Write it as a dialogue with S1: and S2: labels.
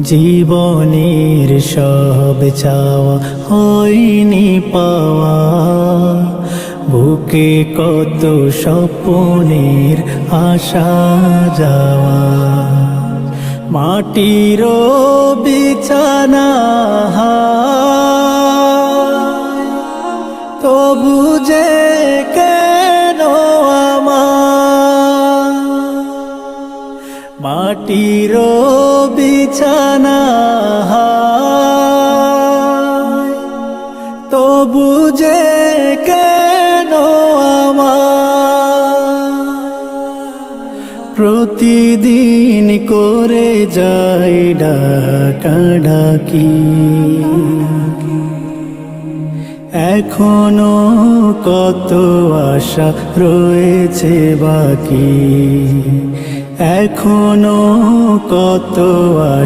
S1: জীবনের সব চাওয়া হয়নি পাওয়া, বুকে কত স্বপ্নের আসা যাওয়া। মাটির বিছানা তবু যে কেন আমার, মাটির বিছানা তবু যে কেন আমার, প্রতিদিন করে যাই ডাকাডাকি। এখনো কত আশা রয়েছে বাকি, এখনো কত আশা